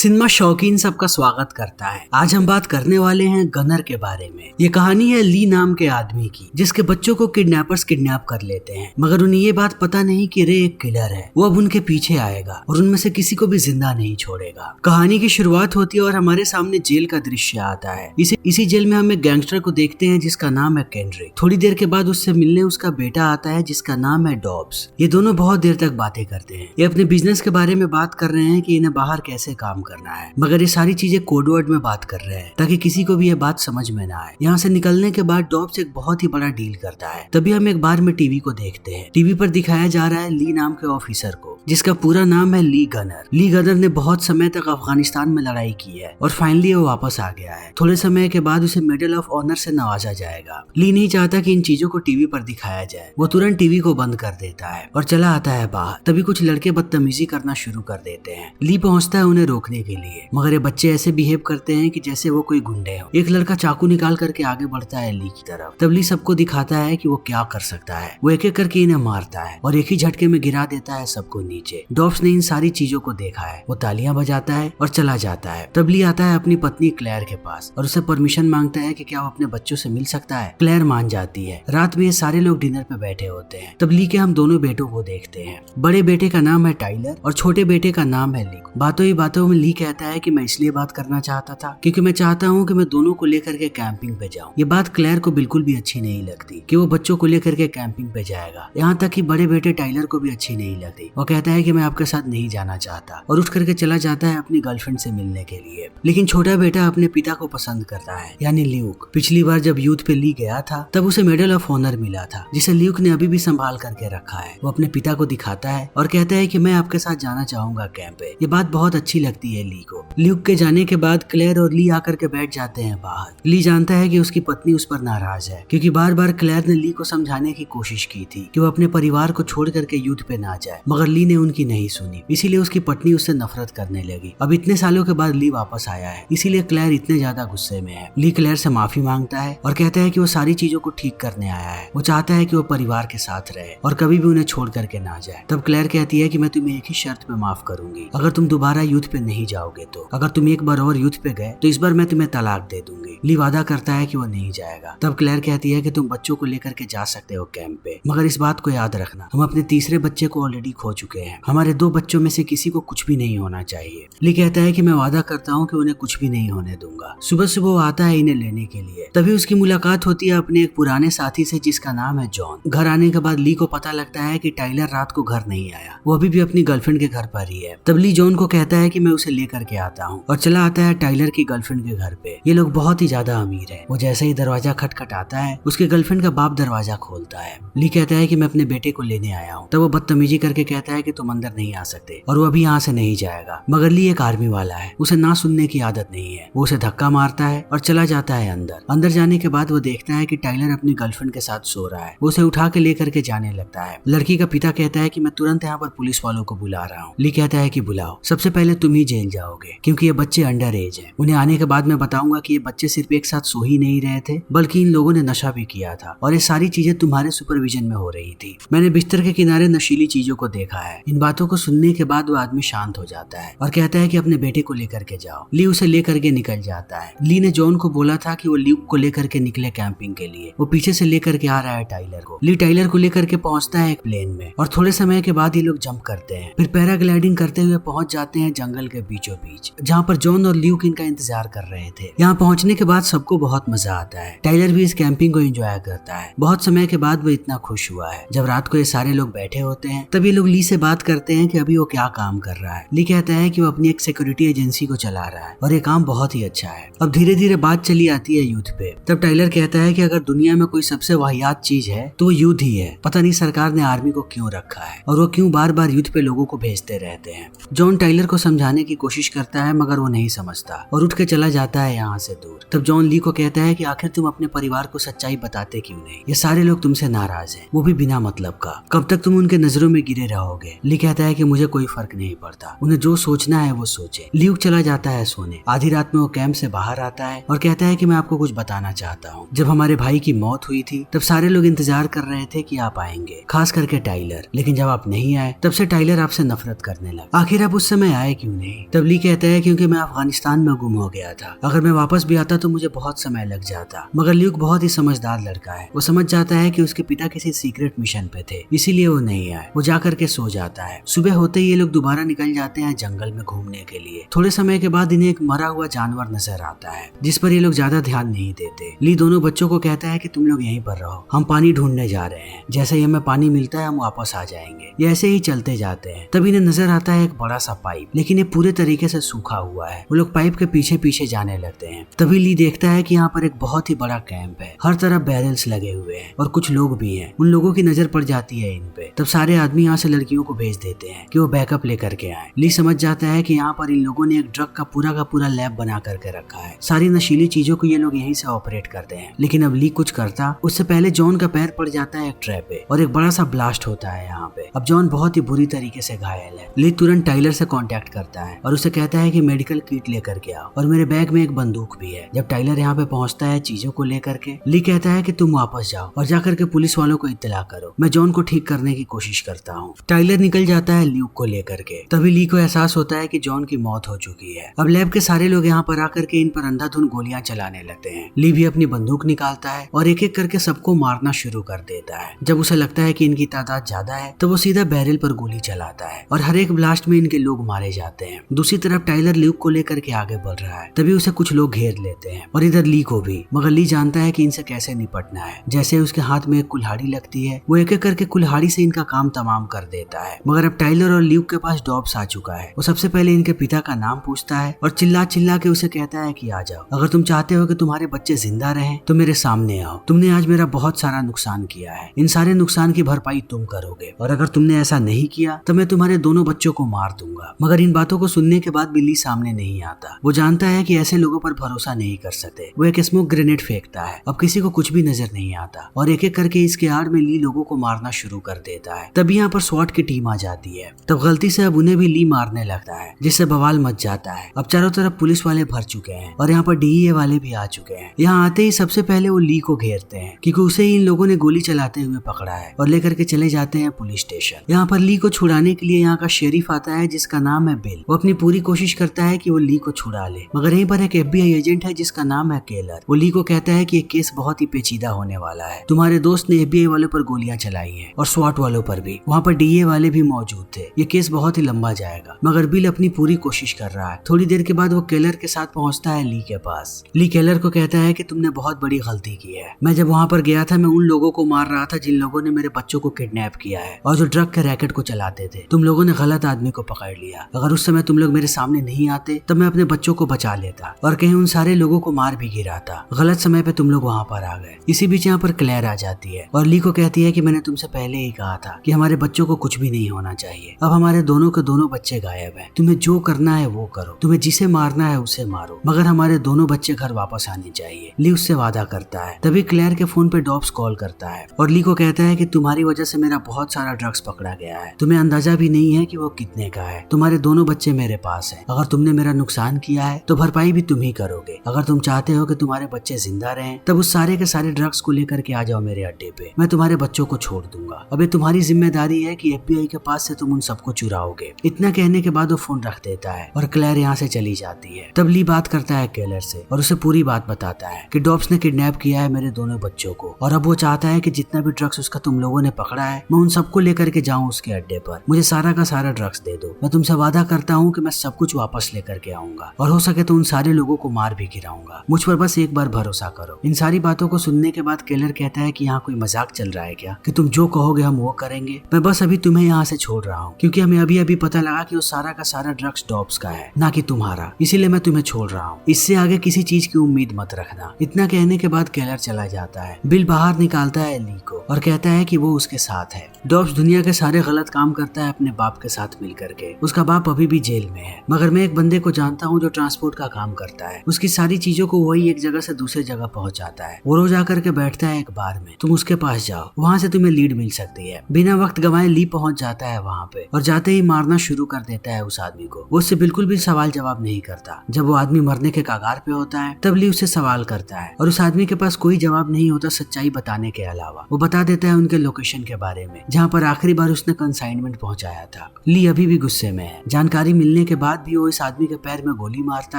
Cinema शौकीन सबका स्वागत करता है। आज हम बात करने वाले हैं गनर के बारे में। ये कहानी है ली नाम के आदमी की, जिसके बच्चों को किडनैपर्स किडनैप कर लेते हैं, मगर उन्हें ये बात पता नहीं कि रे एक किलर है। वो अब उनके पीछे आएगा और उनमें से किसी को भी जिंदा नहीं छोड़ेगा। कहानी की शुरुआत होती है और हमारे सामने जेल का दृश्य आता है। इसी जेल में हम एक गैंगस्टर को देखते हैं जिसका नाम है केंड्रिक। थोड़ी देर के बाद उससे मिलने उसका बेटा आता है जिसका नाम है डॉब्स। ये दोनों बहुत देर तक बातें करते हैं। ये अपने बिजनेस के बारे में बात कर रहे हैं कि इन्हें बाहर कैसे काम करना है, मगर ये सारी चीजें कोडवर्ड में बात कर रहे हैं ताकि किसी को भी ये बात समझ में ना आए। यहाँ से निकलने के बाद डॉब्स एक बहुत ही बड़ा डील करता है। तभी हम एक बार में टीवी को देखते हैं। टीवी पर दिखाया जा रहा है ली नाम के ऑफिसर को, जिसका पूरा नाम है ली गनर। ली गनर ने बहुत समय तक अफगानिस्तान में लड़ाई की है और फाइनली वो वापस आ गया है। थोड़े समय के बाद उसे मेडल ऑफ ऑनर से नवाजा जाएगा। ली नहीं चाहता कि इन चीजों को टीवी पर दिखाया जाए। वो तुरंत टीवी को बंद कर देता है और चला आता है बाहर। तभी कुछ लड़के बदतमीजी करना शुरू कर देते हैं। ली पहुंचता है उन्हें रोकने के लिए, मगर ये बच्चे ऐसे बिहेव करते हैं कि जैसे वो कोई गुंडे हो। एक लड़का चाकू निकाल करके आगे बढ़ता है ली की तरफ। तब ली सबको दिखाता है कि वो क्या कर सकता है। वो एक एक करके इन्हें मारता है और एक ही झटके में गिरा देता है सबको नीचे। डॉब्स ने इन सारी चीजों को देखा है। वो तालियां बजाता है और चला जाता है। तब ली आता है अपनी पत्नी क्लेयर के पास और उससे परमिशन मांगता है कि क्या वो अपने बच्चों से मिल सकता है। क्लेयर मान जाती है। रात में ये सारे लोग डिनर पे बैठे होते हैं। तब ली के हम दोनों बेटों को देखते हैं। बड़े बेटे का नाम है टाइलर और छोटे बेटे का नाम है ली। बातों ही बातों में ली कहता है कि मैं इसलिए बात करना चाहता था क्योंकि मैं चाहता हूँ कि मैं दोनों को लेकर के कैंपिंग पे जाऊँ। ये बात क्लेयर को बिल्कुल भी अच्छी नहीं लगती कि वो बच्चों को लेकर के कैंपिंग पे जाएगा। यहाँ तक कि बड़े बेटे टाइलर को भी अच्छी नहीं लगती। वो कहता है कि मैं आपके साथ नहीं जाना चाहता और उठ करके चला जाता है अपनी गर्लफ्रेंड से मिलने के लिए। लेकिन छोटा बेटा अपने पिता को पसंद करता है, यानी ल्यूक। पिछली बार जब यूथ पे ली गया था तब उसे मेडल ऑफ ऑनर मिला था, जिसे ल्यूक ने अभी भी संभाल करके रखा है। वो अपने पिता को दिखाता है और कहता है कि मैं आपके साथ जाना चाहूंगा कैंप पे। ये बात बहुत अच्छी लगती है ली को। ल्यूक के जाने के बाद क्लेयर और ली आकर के बैठ जाते हैं बाहर। ली जानता है कि उसकी पत्नी उस पर नाराज है क्योंकि बार बार क्लेयर ने ली को समझाने की कोशिश की थी कि वो अपने परिवार को छोड़ करके युद्ध पे ना जाए, मगर ली ने उनकी नहीं सुनी। इसीलिए उसकी पत्नी उससे नफरत करने लगी। अब इतने सालों के बाद ली वापस आया है, इसीलिए क्लेयर इतने ज्यादा गुस्से में है। ली क्लेयर से माफी मांगता है और कहता है कि वो सारी चीजों को ठीक करने आया है। वो चाहता है कि वो परिवार के साथ रहे और कभी भी उन्हें छोड़ करके ना जाए। तब क्लेयर कहती है कि मैं तुम्हें एक ही शर्त पे माफ करूंगी, अगर तुम दोबारा युद्ध पे नहीं जाओगे तो। अगर तुम एक बार और युद्ध पे गए तो इस बार मैं तुम्हें तलाक दे दूंगी। ली वादा करता है कि वो नहीं जाएगा। तब क्लेयर कहती है कि तुम बच्चों को लेकर के जा सकते हो कैंप पे, मगर इस बात को याद रखना, हम अपने तीसरे बच्चे को ऑलरेडी खो चुके हैं। हमारे 2 बच्चों में से किसी को कुछ भी नहीं होना चाहिए। ली कहता है कि मैं वादा करता हूँ कि उन्हें कुछ भी नहीं होने दूंगा। सुबह सुबह वो आता है इन्हें लेने के लिए। तभी उसकी मुलाकात होती है अपने एक पुराने साथी से जिसका नाम है जॉन। घर आने के बाद ली को पता लगता है कि टाइलर रात को घर नहीं आया, वो अभी भी अपनी गर्लफ्रेंड के घर पर ही है। तब ली जॉन को कहता है कि मैं उसे लेकर के आता हूँ और चला आता है टाइलर की गर्लफ्रेंड के घर पे। ये लोग बहुत ही ज्यादा अमीर है। वो जैसे ही दरवाजा खटखटाता है उसके गर्लफ्रेंड का बाप दरवाजा खोलता है। ली कहता है कि मैं अपने बेटे को लेने आया हूँ। तब वो बदतमीजी करके कहता है कि तुम अंदर नहीं आ सकते और वो अभी यहाँ से नहीं जाएगा, मगर ली एक आर्मी वाला है, उसे ना सुनने की आदत नहीं है। वो उसे धक्का मारता है और चला जाता है अंदर। अंदर जाने के बाद वो देखता है कि टाइलर अपनी गर्लफ्रेंड के साथ सो रहा है। वो उसे उठा के लेकर के जाने लगता है। लड़की का पिता कहता है कि मैं तुरंत यहाँ पर पुलिस वालों को बुला रहा हूँ। ली कहता है कि बुलाओ, सबसे पहले तुम ही जेल जाओगे क्योंकि ये बच्चे अंडर एज है। उन्हें आने के बाद मैं बताऊंगा कि ये बच्चे सिर्फ एक साथ सो ही नहीं रहे थे, बल्कि इन लोगों ने नशा भी किया था और ये सारी चीजें तुम्हारे सुपरविजन में हो रही थी। मैंने बिस्तर के किनारे नशीली चीजों को देखा है। इन बातों को सुनने के बाद वो आदमी शांत हो जाता है और कहता है कि अपने बेटे को लेकर के जाओ। ली उसे लेकर के निकल जाता है। ली ने जॉन को बोला था कि वो ल्यूक को लेकर के निकले कैंपिंग के लिए। वो पीछे से लेकर के आ रहा है टाइलर को। ली टाइलर को लेकर के पहुंचता है एक प्लेन में और थोड़े समय के बाद ये लोग जंप करते हैं। फिर पैराग्लाइडिंग करते हुए पहुंच जाते हैं जंगल के बीचों बीच, जहाँ पर जॉन और ल्यूक इनका इंतजार कर रहे थे। यहाँ पहुंचने के बाद सबको बहुत मजा आता है। टाइलर भी इस कैंपिंग को एंजॉय करता है। बहुत समय के बाद वो इतना खुश हुआ है। जब रात को ये सारे लोग बैठे होते हैं तब ये लोग ली से बात करते हैं कि अभी वो क्या काम कर रहा है। ली कहता है कि वो अपनी एक सिक्योरिटी एजेंसी को चला रहा है और ये काम बहुत ही अच्छा है। अब धीरे धीरे बात चली आती है युद्ध पे। तब टाइलर कहता है कि अगर दुनिया में कोई सबसे वाहियात चीज है तो वो युद्ध ही है। पता नहीं सरकार ने आर्मी को क्यों रखा है और वो क्यों बार बार युद्ध पे लोगों को भेजते रहते हैं। जॉन टाइलर को समझाने की कोशिश करता है, मगर वो नहीं समझता और उठ के चला जाता है यहाँ से दूर। तब जॉन ली को कहता है कि आखिर तुम अपने परिवार को सच्चाई बताते क्यों नहीं? ये सारे लोग तुमसे नाराज हैं, वो भी बिना मतलब का। कब तक तुम उनके नजरों में गिरे रहोगे? ली कहता है कि मुझे कोई फर्क नहीं पड़ता, उन्हें जो सोचना है वो सोचे। ल्यूक चला जाता है सोने। आधी रात में वो कैंप से बाहर आता है और कहता है कि मैं आपको कुछ बताना चाहता हूँ। जब हमारे भाई की मौत हुई थी तब सारे लोग इंतजार कर रहे थे कि आप आएंगे, खास करके टाइलर। लेकिन जब आप नहीं आए तब से टाइलर आपसे नफरत करने लगा। आखिर आप उस समय आए क्यों नहीं? तब ली कहता है क्योंकि मैं अफगानिस्तान में गुम हो गया था, अगर मैं वापस भी आता तो मुझे बहुत समय लग जाता। मगर ल्यूक बहुत ही समझदार लड़का है, वो समझ जाता है कि उसके पिता किसी सीक्रेट मिशन पे थे, इसीलिए वो नहीं आए। वो जाकर के सो जाता है। सुबह होते ही ये लोग दोबारा निकल जाते हैं जंगल में घूमने के लिए। थोड़े समय के बाद इन्हें एक मरा हुआ जानवर नजर आता है जिस पर ये लोग ज्यादा ध्यान नहीं देते। ली दोनों बच्चों को कहता है कि तुम लोग यहीं पर रहो, हम पानी ढूंढने जा रहे हैं, जैसे ही हमें पानी मिलता है हम वापस आ जाएंगे। ये ऐसे ही चलते जाते हैं। तब इन्हें नजर आता है एक बड़ा सा पाइप, लेकिन ये पूरे तरीके से सूखा हुआ है। वो लोग पाइप के पीछे पीछे जाने लगते हैं। तभी ली देखता है कि यहाँ पर एक बहुत ही बड़ा कैंप है, हर तरफ बैरल्स लगे हुए हैं और कुछ लोग भी हैं। उन लोगों की नजर पड़ जाती है इन पे। तब सारे आदमी यहाँ से लड़कियों को भेज देते हैं कि वो बैकअप लेकर के आए। ली समझ जाता है कि यहाँ पर इन लोगों ने एक ड्रग का पूरा लैब बना करके रखा है। सारी नशीली चीजों को ये लोग यहीं से ऑपरेट करते हैं। लेकिन अब ली कुछ करता उससे पहले जॉन का पैर पड़ जाता है एक ट्रैप पे और एक बड़ा सा ब्लास्ट होता है यहाँ पे। अब जॉन बहुत ही बुरी तरीके से घायल है। ली तुरंत टाइलर से कांटेक्ट करता है और उसे कहता है कि मेडिकल किट लेकर के आओ और मेरे बैग में एक बंदूक भी है। जब टाइलर यहाँ पे पहुंचता है चीजों को लेकर के, ली कहता है कि तुम वापस जाओ और जाकर के पुलिस वालों को इत्तला करो, मैं जॉन को ठीक करने की कोशिश करता हूँ। टाइलर निकल जाता है ल्यूक को लेकर के। तभी ली को एहसास होता है कि जॉन की मौत हो चुकी है। अब लैब के सारे लोग यहाँ पर आकर के इन पर अंधाधुंध गोलियां चलाने लगते हैं। ली भी अपनी बंदूक निकालता है और एक एक करके सबको मारना शुरू कर देता है। जब उसे लगता है कि इनकी तादाद ज्यादा है तो वो सीधा बैरल पर गोली चलाता है और हर एक ब्लास्ट में इनके लोग मारे जाते हैं। दूसरी तरफ टाइलर ल्यूक को लेकर के आगे बढ़ रहा है। तभी उसे कुछ लोग घेर लेते हैं और इधर ली को भी। मगर ली जानता है कि इनसे कैसे निपटना है। जैसे उसके हाथ में एक कुल्हाड़ी लगती है, वो एक एक करके कुल्हाड़ी से इनका काम तमाम कर देता है। मगर अब टाइलर और ल्यूक के पास डॉब्स आ चुका है। वो सबसे पहले इनके पिता का नाम पूछता है और चिल्ला चिल्ला के उसे कहता है कि आ जाओ, अगर तुम चाहते हो कि तुम्हारे बच्चे जिंदा रहें तो मेरे सामने आओ। तुमने आज मेरा बहुत सारा नुकसान किया है, इन सारे नुकसान की भरपाई तुम करोगे और अगर तुमने ऐसा नहीं किया तो मैं तुम्हारे दोनों बच्चों को मार दूंगा। मगर इन बातों को सुनने के बाद भी ली सामने नहीं आता। वो जानता है कि ऐसे लोगों पर भरोसा नहीं कर सकते। वो एक स्मोक ग्रेनेड फेंकता है। अब किसी को कुछ भी नजर नहीं आता और एक एक करके इसके आड़ में ली लोगों को मारना शुरू कर देता है। तभी यहाँ पर स्वॉट की टीम आ जाती है। तब गलती से अब उन्हें भी ली मारने लगता है जिससे बवाल मच जाता है। अब चारों तरफ पुलिस वाले भर चुके हैं और यहाँ पर डीईए वाले भी आ चुके हैं। यहाँ आते ही सबसे पहले वो ली को घेरते हैं क्योंकि उसे ही इन लोगों ने गोली चलाते हुए पकड़ा है और लेकर के चले जाते हैं पुलिस स्टेशन। यहाँ पर ली को छुड़ाने के लिए यहाँ का शेरिफ आता है जिसका नाम है बिल। वो अपनी पूरी कोशिश करता है कि वो ली को छुड़ा ले, मगर यहीं पर एक FBI एजेंट है जिसका नाम है केलर। वो ली को कहता है कि ये केस बहुत ही पेचीदा होने वाला है। तुम्हारे दोस्त ने FBI वालों पर गोलियां चलाई हैं और स्वॉट वालों पर भी। वहाँ पर डीए वाले भी मौजूद थे। ये केस बहुत ही लंबा जाएगा, मगर बिल अपनी पूरी कोशिश कर रहा है। थोड़ी देर के बाद वो केलर के साथ पहुंचता है ली के पास। ली केलर को कहता है कि तुमने बहुत बड़ी गलती की है। मैं जब वहाँ पर गया था मैं उन लोगों को मार रहा था जिन लोगों ने मेरे बच्चों को किडनैप किया है और जो ड्रग के रैकेट को चलाते थे। तुम लोगों ने गलत आदमी को पकड़ लिया। अगर उस समय तुम लोग मेरे सामने नहीं आते तब मैं अपने बच्चों को बचा लेता और कहीं उन सारे लोगों को मार भी गिराता। गलत समय पे तुम लोग वहाँ पर आ गए। इसी बीच यहाँ पर क्लेयर आ जाती है और ली को कहती है कि मैंने तुमसे पहले ही कहा था कि हमारे बच्चों को कुछ भी नहीं होना चाहिए। अब हमारे दोनों के दोनों बच्चे गायब हैं। तुम्हें जो करना है वो करो, तुम्हें जिसे मारना है उसे मारो, मगर हमारे दोनों बच्चे घर वापस आने चाहिए। ली उससे वादा करता है। तभी क्लेयर के फोन पे डॉब्स कॉल करता है और ली को कहता है कि तुम्हारी वजह से मेरा बहुत सारा ड्रग्स पकड़ा गया है। तुम्हें अंदाजा भी नहीं है कि वो कितने का है। तुम्हारे दोनों बच्चे मेरे पास है। अगर तुमने मेरा नुकसान किया है तो भरपाई भी तुम ही करोगे। अगर तुम चाहते हो कि तुम्हारे बच्चे जिंदा रहें तब उस सारे के सारे ड्रग्स को लेकर के आ जाओ मेरे अड्डे पे। मैं तुम्हारे बच्चों को छोड़ दूंगा। अब ये तुम्हारी जिम्मेदारी है कि FBI के पास से तुम उन सबको चुराओगे। इतना कहने के बाद वो फोन रख देता है और क्लेयर यहाँ से चली जाती है। तब ली बात करता है केलर से और उसे पूरी बात बताता है कि डॉब्स ने किडनैप किया है मेरे दोनों बच्चों को और अब वो चाहता है कि जितना भी ड्रग्स उसका तुम लोगों ने पकड़ा है मैं उन सबको लेकर के जाऊं उसके अड्डे पर। मुझे सारा का सारा ड्रग्स दे दो। मैं तुमसे वादा करता हूँ कि मैं सब कुछ वापस लेकर के आऊंगा और हो सके तो उन सारे लोगों को मार भी गिराऊंगा। मुझ पर बस एक बार भरोसा करो। इन सारी बातों को सुनने के बाद केलर कहता है कि यहाँ कोई मजाक चल रहा है क्या, कि तुम जो कहोगे हम वो करेंगे। मैं बस अभी तुम्हें यहाँ से छोड़ रहा हूँ क्योंकि हमें अभी अभी पता लगा कि वो सारा का सारा ड्रग्स डॉब्स का है, ना कि तुम्हारा, इसीलिए मैं तुम्हें छोड़ रहा हूँ। इससे आगे किसी चीज की उम्मीद मत रखना। इतना कहने के बाद केलर चला जाता है। बिल बाहर निकालता है ली को और कहता है कि वो उसके साथ है। डॉब्स दुनिया के सारे गलत काम करता है अपने बाप के साथ मिल करके। उसका बाप अभी भी जेल में है, मगर मैं एक बंदे को जानता हूँ जो ट्रांसपोर्ट का काम करता है। उसकी सारी चीजों को वही एक जगह से दूसरी जगह पहुंचाता है। वो रोज आकर के बैठता है एक बार में। तुम उसके पास जाओ, वहाँ से तुम्हें लीड मिल सकती है। बिना वक्त गवाए ली पहुंच जाता है वहाँ पे और जाते ही मारना शुरू कर देता है उस आदमी को। वो उससे बिल्कुल भी सवाल जवाब नहीं करता। जब वो आदमी मरने के कगार पे होता है तब ली उससे सवाल करता है और उस आदमी के पास कोई जवाब नहीं होता सच्चाई बताने के अलावा। वो बता देता है उनके लोकेशन के बारे में जहाँ पर आखिरी बार उसने कंसाइनमेंट पहुंचाया था। ली अभी भी गुस्से में है। जानकारी मिलने मिलने के बाद भी वो इस आदमी के पैर में गोली मारता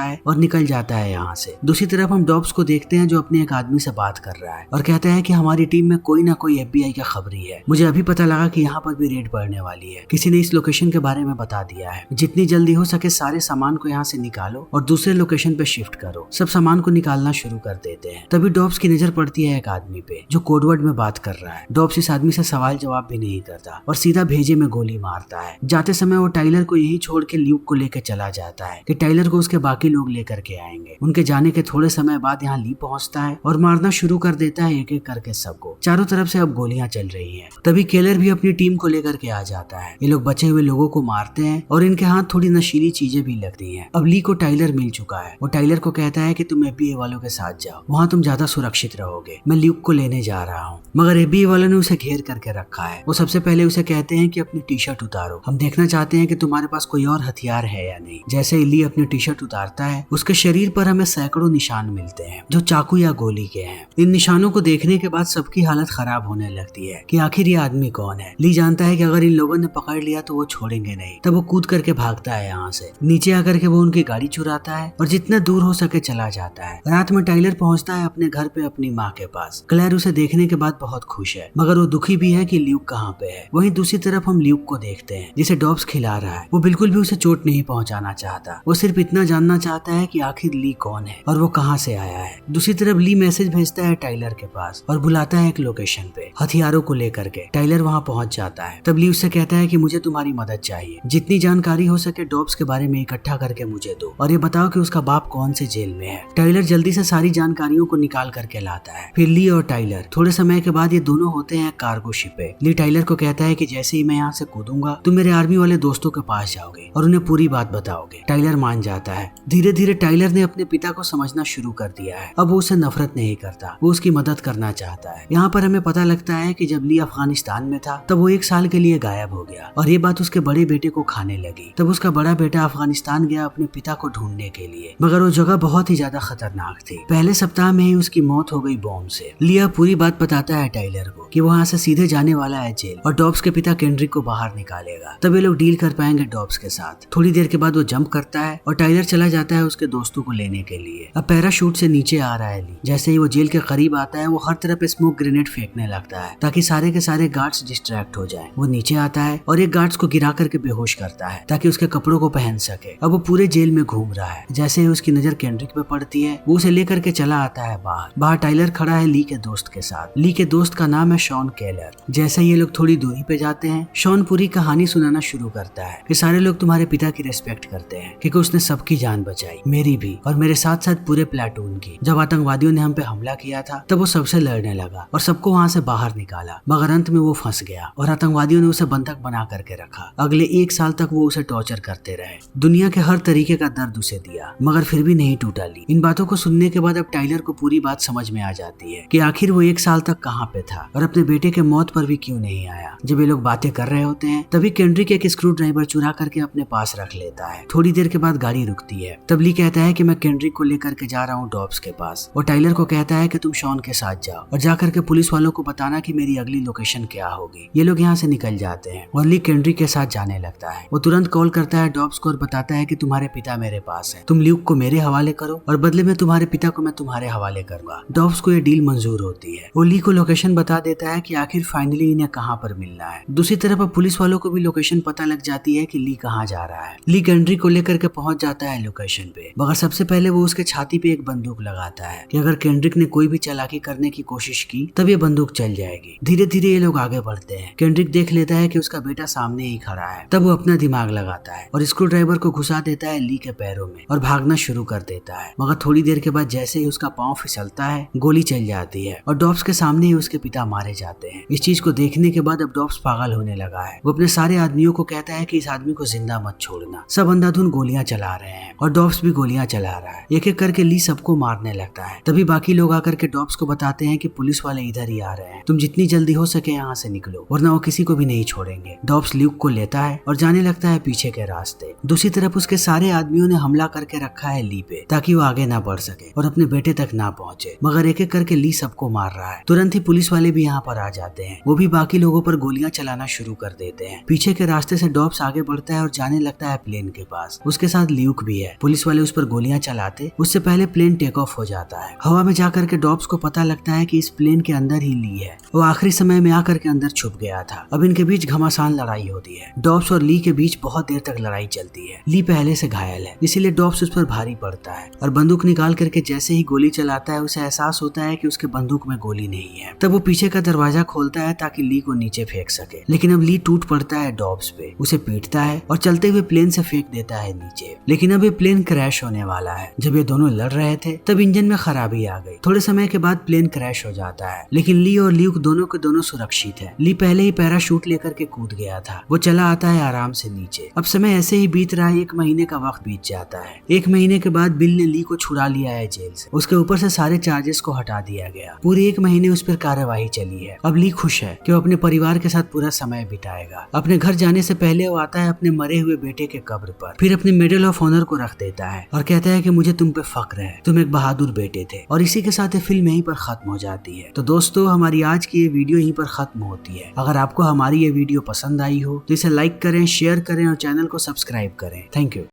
है और निकल जाता है यहाँ से। दूसरी तरफ हम डॉब्स को देखते हैं जो अपने एक आदमी से बात कर रहा है और कहता है कि हमारी टीम में कोई ना कोई FBI का खबरी है। मुझे अभी पता लगा कि यहाँ पर भी रेड पड़ने वाली है। किसी ने इस लोकेशन के बारे में बता दिया है। जितनी जल्दी हो सके सारे सामान को यहाँ से निकालो और दूसरे लोकेशन पे शिफ्ट करो। सब सामान को निकालना शुरू कर देते हैं। तभी डॉब्स की नजर पड़ती है एक आदमी पे जो कोडवर्ड में बात कर रहा है। डॉब्स इस आदमी से सवाल जवाब भी नहीं करता और सीधा भेजे में गोली मारता है। जाते समय वो टाइलर को यही छोड़ के ल्यूक को लेकर चला जाता है कि टाइलर को उसके बाकी लोग लेकर के आएंगे। उनके जाने के थोड़े समय बाद यहाँ ली पहुंचता है और मारना शुरू कर देता है एक एक करके सबको। चारों तरफ से अब गोलियां चल रही हैं। तभी केलर भी अपनी टीम को लेकर के आ जाता है। ये लोग बचे हुए लोगों को मारते हैं और इनके हाथ थोड़ी नशीली चीजें भी लगती हैं। अब ली को टाइलर मिल चुका है। वो टाइलर को कहता है कि तुम FBI वालों के साथ जाओ, वहाँ तुम ज्यादा सुरक्षित रहोगे। मैं ल्यूक को लेने जा रहा हूँ। मगर FBI वालों ने उसे घेर करके रखा है। वो सबसे पहले उसे कहते हैं कि अपनी टी-शर्ट उतारो, हम देखना चाहते हैं कि तुम्हारे पास कोई और हथियार है या नहीं। जैसे ही ली अपनी टी-शर्ट उतारता है उसके शरीर पर हमें सैकड़ों निशान मिलते हैं जो चाकू या गोली के हैं। इन निशानों को देखने के बाद सबकी हालत खराब होने लगती है कि आखिर ये आदमी कौन है। ली जानता है कि अगर इन लोगों ने पकड़ लिया तो वो छोड़ेंगे नहीं। तब वो कूद करके भागता है यहाँ से। नीचे आकर के वो उनकी गाड़ी चुराता है और जितना दूर हो सके चला जाता है। रात में टाइलर पहुंचता है अपने घर पे अपनी माँ के पास। क्लेयर उसे देखने के बाद बहुत खुश है मगर वो दुखी भी है कि ल्यूक कहाँ पे है। वहीं दूसरी तरफ हम ल्यूक को देखते हैं जिसे डॉब्स खिला रहा है। वो बिल्कुल भी उसे चोट नहीं पहुंचाना चाहता। वो सिर्फ इतना जानना चाहता है कि आखिर ली कौन है और वो कहाँ से आया है। दूसरी तरफ ली मैसेज भेजता है टाइलर के पास और बुलाता है एक लोकेशन पे हथियारों को लेकर के। टाइलर वहाँ पहुंच जाता है। तब ली उससे कहता है कि मुझे तुम्हारी मदद चाहिए। जितनी जानकारी हो सके डॉब्स के बारे में इकट्ठा करके मुझे दो और ये बताओ कि उसका बाप कौन से जेल में है। टाइलर जल्दी से सारी जानकारियों को निकाल करके लाता है। फिर ली और टाइलर थोड़े समय के बाद ये दोनों होते हैं कार्गो शिप पे। ली टाइलर को कहता है कि जैसे ही मैं यहाँ से कूदूंगा तुम मेरे आर्मी वाले दोस्तों के पास जाओगे और उन्हें पूरी बात बताओगे। टाइलर मान जाता है। धीरे धीरे टाइलर ने अपने पिता को समझना शुरू कर दिया है। अब वो उसे नफरत नहीं करता, वो उसकी मदद करना चाहता है। यहाँ पर हमें पता लगता है कि जब ली अफगानिस्तान में था तब वो 1 साल के लिए गायब हो गया और ये बात उसके बड़े बेटे को खाने लगी। तब उसका बड़ा बेटा अफगानिस्तान गया अपने पिता को ढूंढने के लिए मगर वो जगह बहुत ही ज्यादा खतरनाक थी। पहले सप्ताह में ही उसकी मौत हो गई बॉम्ब से। लिया पूरी बात बताता है टाइलर को कि वो यहाँ से सीधे जाने वाला है जेल और डॉब्स के पिता केंड्रिक को बाहर निकालेगा। तब ये लोग डील कर पाएंगे डॉब्स के साथ। थोड़ी देर के बाद वो जंप करता है और टाइलर चला जाता है उसके दोस्तों को लेने के लिए। अब पैराशूट से नीचे आ रहा है ली। जैसे ही वो जेल के करीब आता है वो हर तरफ स्मोक ग्रेनेड फेंकने लगता है ताकि सारे के सारे गार्ड्स डिस्ट्रैक्ट हो जाएं। वो नीचे आता है और एक गार्ड्स को गिरा करके बेहोश करता है ताकि उसके कपड़ों को पहन सके। अब वो पूरे जेल में घूम रहा है। जैसे ही उसकी नजर केंड्रिक पे पड़ती है वो उसे लेकर के चला आता है बाहर टाइलर खड़ा है ली के दोस्त के साथ। ली के दोस्त का नाम है शॉन केलर। जैसे ये लोग थोड़ी दूरी पे जाते हैं शॉन पूरी कहानी सुनाना शुरू करता है कि सारे लोग तुम्हारे पिता की रिस्पेक्ट करते हैं क्योंकि उसने सबकी जान बचाई, मेरी भी और मेरे साथ साथ पूरे प्लाटून की। जब आतंकवादियों ने हम पे हमला किया था तब वो सबसे लड़ने लगा और सबको वहाँ से बाहर निकाला मगर अंत में वो फंस गया और आतंकवादियों ने उसे बंधक बना करके रखा। अगले 1 साल तक वो उसे टॉर्चर करते रहे, दुनिया के हर तरीके का दर्द उसे दिया मगर फिर भी नहीं टूटा ली। इन बातों को सुनने के बाद अब टाइलर को पूरी बात समझ में आ जाती है कि आखिर वो 1 साल तक कहाँ पे था और अपने बेटे के मौत पर भी क्यों नहीं आया। जब ये लोग बातें कर रहे होते हैं तभी केंड्रिक एक स्क्रू ड्राइवर चुरा करके अपने पास रख लेता है। थोड़ी देर के बाद गाड़ी रुकती है। तब ली कहता है कि मैं केंड्रिक को लेकर के जा रहा हूँ डॉब्स के पास। वो टाइलर को कहता है कि तुम शॉन के साथ जाओ और जाकर के पुलिस वालों को बताना कि मेरी अगली लोकेशन क्या होगी। ये लोग यहाँ से निकल जाते हैं और ली केंड्रिक के साथ जाने लगता है। वो तुरंत कॉल करता है डॉब्स को और बताता है कि तुम्हारे पिता मेरे पास है, तुम ल्यूक को मेरे हवाले करो और बदले में तुम्हारे पिता को मैं तुम्हारे हवाले करूंगा। डॉब्स को ये डील मंजूर होती है। वो ली को लोकेशन बता देता है कि आखिर फाइनली इन्हें कहाँ पर मिलना है। दूसरी तरफ पुलिस वालों को भी लोकेशन पता लग जाती है कि ली कहाँ जा रहा है। ली केंड्रिक को लेकर के पहुंच जाता है लोकेशन पे मगर सबसे पहले वो उसके छाती पे एक बंदूक लगाता है कि अगर केंड्रिक ने कोई भी चालाकी करने की कोशिश की तब ये बंदूक चल जाएगी। धीरे धीरे ये लोग आगे बढ़ते हैं। केंड्रिक देख लेता है कि उसका बेटा सामने ही खड़ा है। तब वो अपना दिमाग लगाता है और स्क्रू ड्राइवर को घुसा देता है ली के पैरों में और भागना शुरू कर देता है मगर थोड़ी देर के बाद जैसे ही उसका पाँव फिसलता है गोली चल जाती है और डॉब्स के सामने ही उसके पिता मारे जाते हैं। इस चीज को देखने के बाद अब डॉब्स पागल होने लगा है। वो अपने सारे आदमियों को कहता है कि इस आदमी को जिंदा मत छोड़ना। सब अंधाधुन गोलियां चला रहे हैं और डॉब्स भी गोलियां चला रहा है। एक एक करके ली सबको मारने लगता है। तभी बाकी लोग आकर के डॉब्स को बताते हैं कि पुलिस वाले इधर ही आ रहे हैं, तुम जितनी जल्दी हो सके यहाँ से निकलो वरना वो किसी को भी नहीं छोड़ेंगे। डॉब्स ल्यूक को लेता है और जाने लगता है पीछे के रास्ते। दूसरी तरफ उसके सारे आदमियों ने हमला करके रखा है ली पे ताकि वो आगे ना बढ़ सके और अपने बेटे तक ना पहुंचे मगर एक एक करके ली सबको मार रहा है। तुरंत ही पुलिस वाले भी यहाँ पर आ जाते हैं। वो भी बाकी लोगों पर गोलियां चलाना शुरू कर देते हैं। पीछे के रास्ते से डॉब्स आगे बढ़ता है और जाने लगता जाता है प्लेन के पास। उसके साथ ल्यूक भी है। पुलिस वाले उस पर गोलियां चलाते उससे पहले प्लेन टेक ऑफ हो जाता है। हवा में जाकर के डॉब्स को पता लगता है कि इस प्लेन के अंदर ही ली है। वो आखिरी समय में आकर के अंदर छुप गया था। अब इनके बीच घमासान लड़ाई होती है। डॉब्स और ली के बीच बहुत देर तक लड़ाई चलती है। ली पहले से घायल है, इसीलिए डॉब्स उस पर भारी पड़ता है और बंदूक निकाल करके जैसे ही गोली चलाता है उसे एहसास होता है कि उसके बंदूक में गोली नहीं है। तब वो पीछे का दरवाजा खोलता है ताकि ली को नीचे फेंक सके, लेकिन अब ली टूट पड़ता है डॉब्स पे, उसे पीटता है और चलते हुए प्लेन से फेंक देता है नीचे। लेकिन अब ये प्लेन क्रैश होने वाला है। जब ये दोनों लड़ रहे थे तब इंजन में खराबी आ गई। थोड़े समय के बाद प्लेन क्रैश हो जाता है, लेकिन ली और ल्यूक दोनों के दोनों सुरक्षित है। ली पहले ही पैराशूट लेकर के कूद गया था। वो चला आता है आराम से नीचे। अब समय ऐसे ही बीत रहा है। 1 महीने का वक्त बीत जाता है। 1 महीने के बाद बिल ने ली को छुड़ा लिया है जेल से। उसके ऊपर से सारे चार्जेस को हटा दिया गया। पूरे 1 महीने उस पर कार्यवाही चली है। अब ली खुश है कि वो अपने परिवार के साथ पूरा समय बिताएगा। अपने घर जाने से पहले वो आता है अपने मरे हुए बेटे के कब्र पर, फिर अपने मेडल ऑफ ऑनर को रख देता है और कहता है कि मुझे तुम पे फक्र है, तुम एक बहादुर बेटे थे। और इसी के साथ ये फिल्म यहीं पर खत्म हो जाती है। तो दोस्तों, हमारी आज की ये वीडियो यहीं पर खत्म होती है। अगर आपको हमारी ये वीडियो पसंद आई हो तो इसे लाइक करें, शेयर करें और चैनल को सब्सक्राइब करें। Thank you.